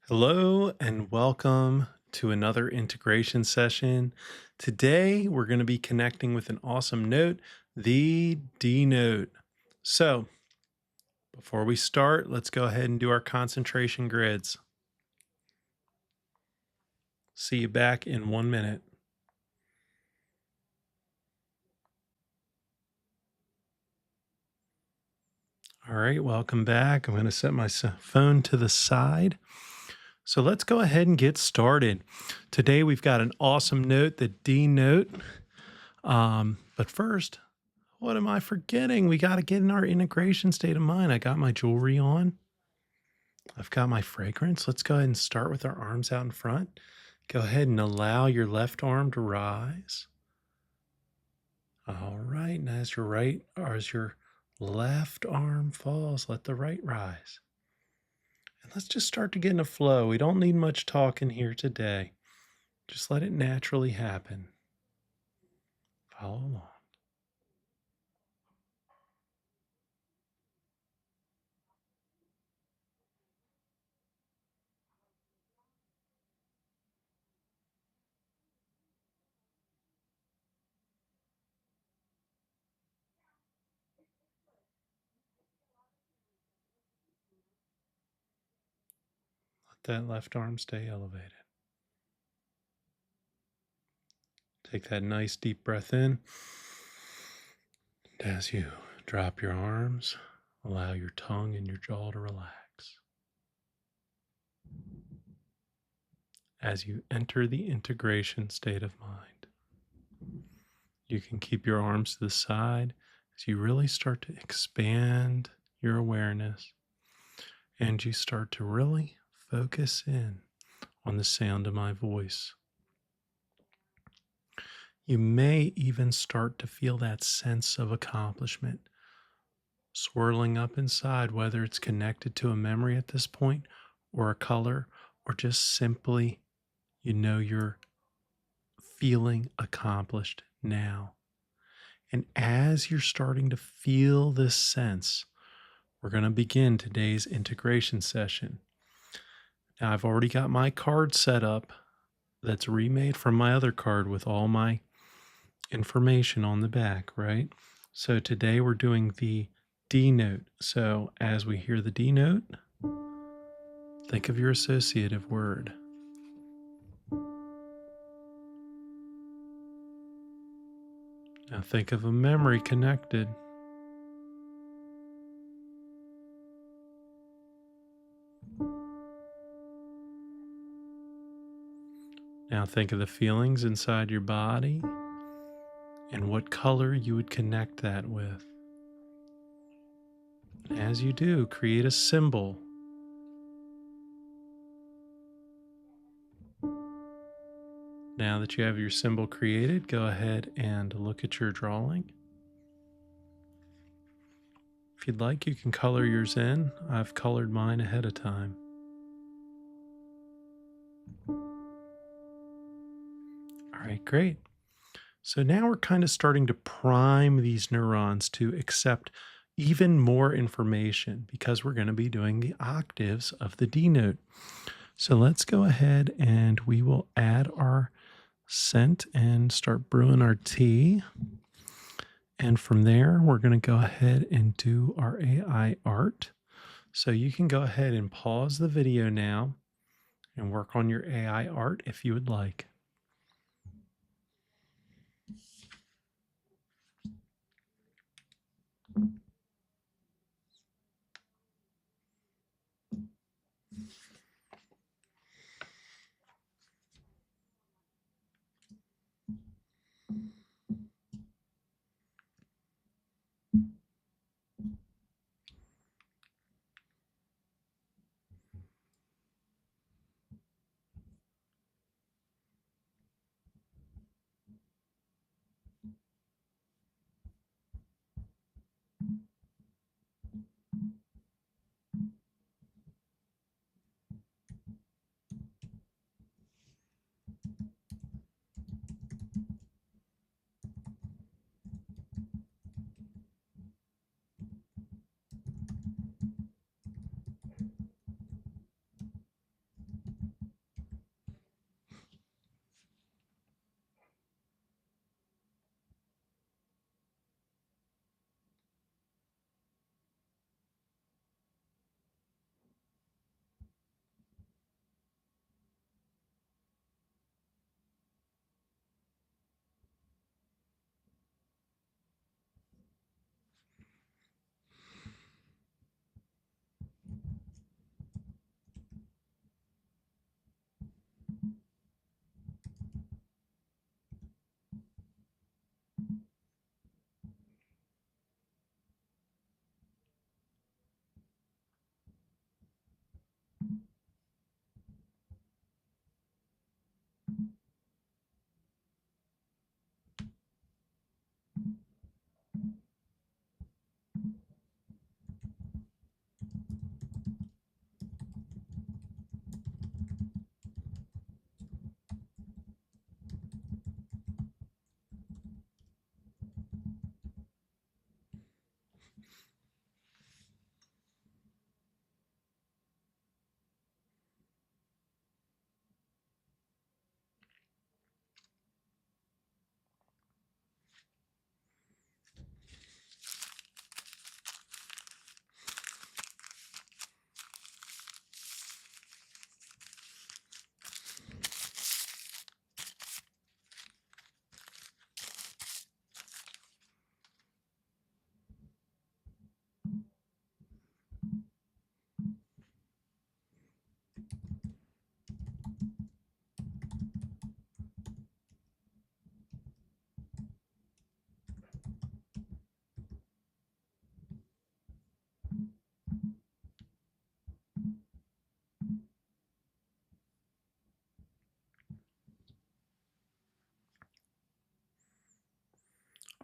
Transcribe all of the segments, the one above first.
Hello and welcome to another integration session. Today we're going to be connecting with an awesome note, the D note. So, before we start, let's go ahead and do our concentration grids. See you back in 1 minute. All right, welcome back. I'm going to set my phone to the side. So, let's go ahead and get started. Today we've got an awesome note, the D note. But first, what am I forgetting? We got to get in our integration state of mind. I got my jewelry on. I've got my fragrance. Let's go ahead and start with our arms out in front. Go ahead and allow your left arm to rise. All right. And as your left arm falls, let the right rise. And let's just start to get in a flow. We don't need much talking here today. Just let it naturally happen. Follow along. Let that left arm stay elevated. Take that nice deep breath in. And as you drop your arms, allow your tongue and your jaw to relax. As you enter the integration state of mind, you can keep your arms to the side as you really start to expand your awareness and you start to really focus in on the sound of my voice. You may even start to feel that sense of accomplishment swirling up inside, whether it's connected to a memory at this point or a color, or just simply you're feeling accomplished now. And as you're starting to feel this sense, we're going to begin today's integration session. Now, I've already got my card set up that's remade from my other card with all my information on the back, right? So today we're doing the D note. So as we hear the D note, think of your associative word. Now think of a memory connected. Now think of the feelings inside your body and what color you would connect that with. As you do, create a symbol. Now that you have your symbol created, go ahead and look at your drawing. If you'd like, you can color yours in. I've colored mine ahead of time. All right, great. So now we're kind of starting to prime these neurons to accept even more information because we're going to be doing the octaves of the D note. So let's go ahead and we will add our scent and start brewing our tea. And from there, we're going to go ahead and do our AI art. So you can go ahead and pause the video now and work on your AI art if you would like.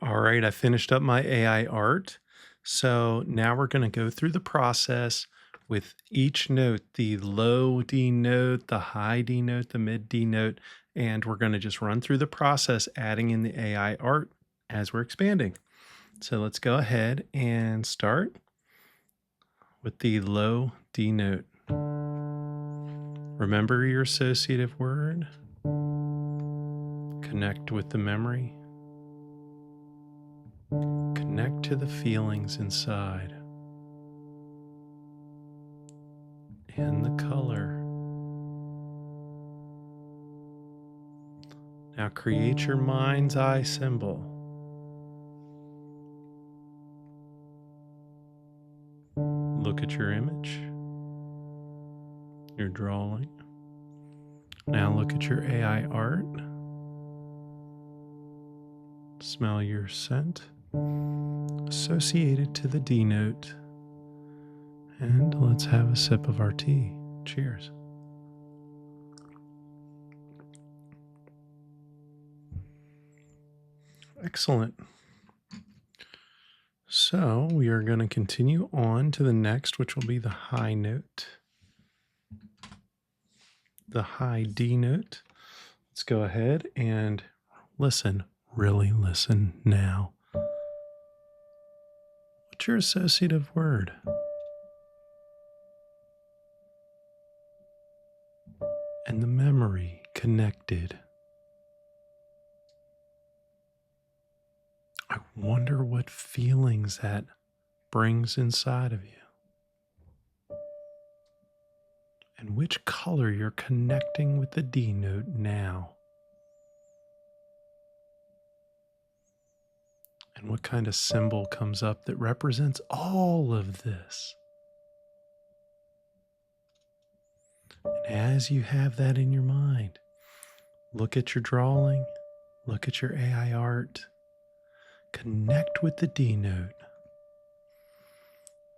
All right, I finished up my AI art. So now we're going to go through the process with each note, the low D note, the high D note, the mid D note, and we're going to just run through the process, adding in the AI art as we're expanding. So let's go ahead and start with the low D note. Remember your associative word, connect with the memory. Connect to the feelings inside and the color. Now create your mind's eye symbol. Look at your image, your drawing. Now look at your AI art. Smell your scent associated to the D note. And let's have a sip of our tea. Cheers. Excellent. So we are going to continue on to the next, which will be the high note, the high D note. Let's go ahead and listen, really listen now. What's your associative word? And the memory connected. I wonder what feelings that brings inside of you. And which color you're connecting with the D note now. And what kind of symbol comes up that represents all of this. And as you have that in your mind, look at your drawing, look at your AI art, connect with the D note.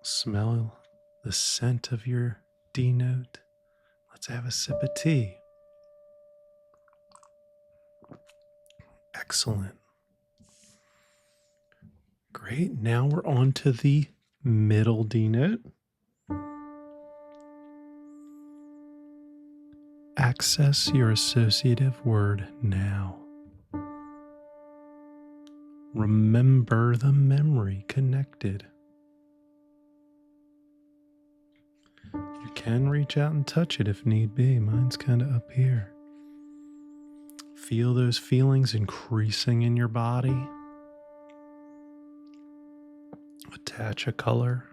Smell the scent of your D note. Let's have a sip of tea. Excellent. Great. Now we're on to the middle D note. Access your associative word now. Remember the memory connected. You can reach out and touch it if need be. Mine's kind of up here. Feel those feelings increasing in your body. Attach a color.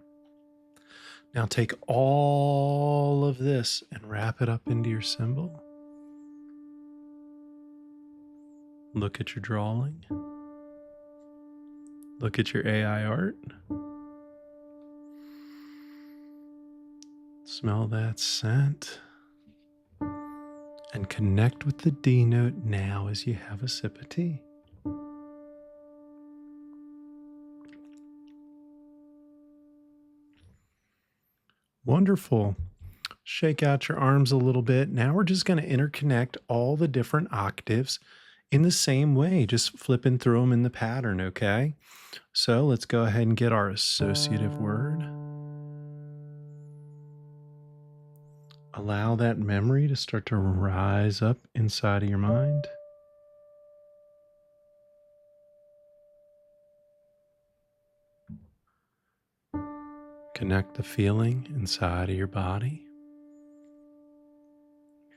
Now take all of this and wrap it up into your symbol. Look at your drawing. Look at your AI art. Smell that scent. And connect with the D note now as you have a sip of tea. Wonderful. Shake out your arms a little bit. Now we're just going to interconnect all the different octaves in the same way, just flipping through them in the pattern, okay? So let's go ahead and get our associative word. Allow that memory to start to rise up inside of your mind. Connect the feeling inside of your body.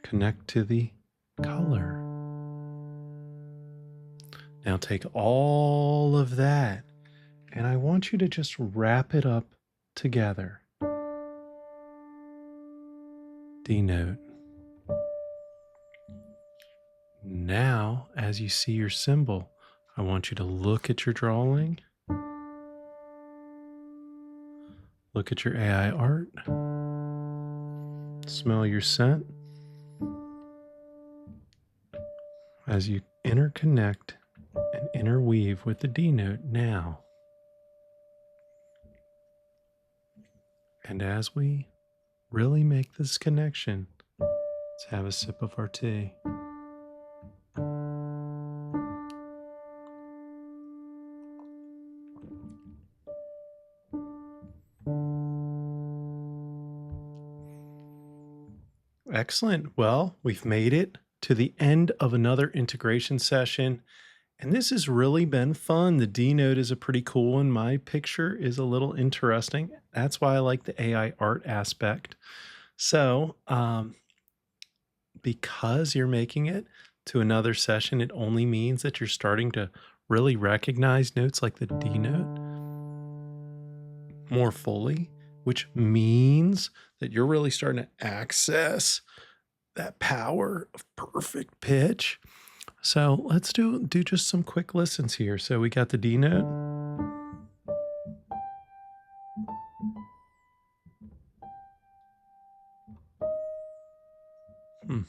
Connect to the color. Now take all of that and I want you to just wrap it up together. D note. Now, as you see your symbol, I want you to look at your drawing. Look at your AI art. Smell your scent as you interconnect and interweave with the D note now. And as we really make this connection, let's have a sip of our tea. Excellent. Well, we've made it to the end of another integration session. And this has really been fun. The D note is a pretty cool one. My picture is a little interesting. That's why I like the AI art aspect. So, because you're making it to another session, it only means that you're starting to really recognize notes like the D note more fully, which means that you're really starting to access that power of perfect pitch. So let's do just some quick listens here. So we got the D note. Hmm.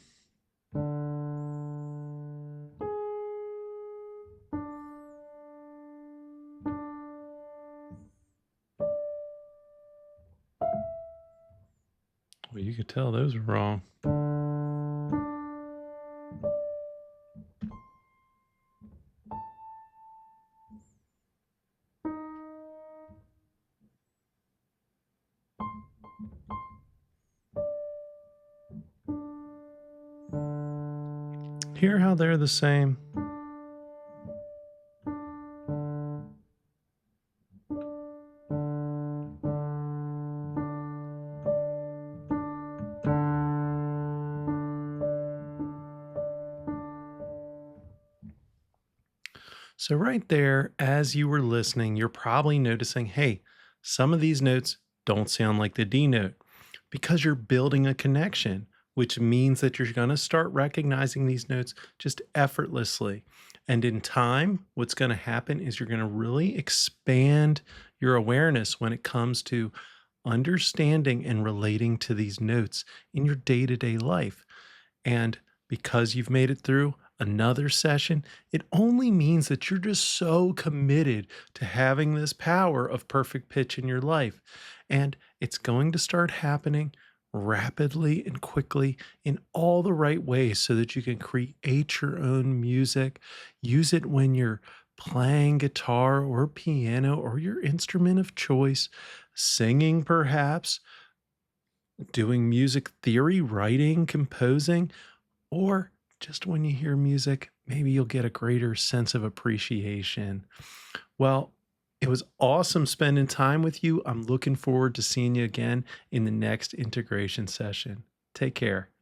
Well, you could tell those were wrong. Hear how they're the same? So, right there, as you were listening, you're probably noticing hey, some of these notes don't sound like the D note because you're building a connection, which means that you're going to start recognizing these notes just effortlessly. And in time, what's going to happen is you're going to really expand your awareness when it comes to understanding and relating to these notes in your day to day life. And because you've made it through another session, it only means that you're just so committed to having this power of perfect pitch in your life. And it's going to start happening rapidly and quickly in all the right ways so that you can create your own music. Use it when you're playing guitar or piano or your instrument of choice, singing perhaps, doing music theory, writing, composing, or just when you hear music, maybe you'll get a greater sense of appreciation. Well, it was awesome spending time with you. I'm looking forward to seeing you again in the next integration session. Take care.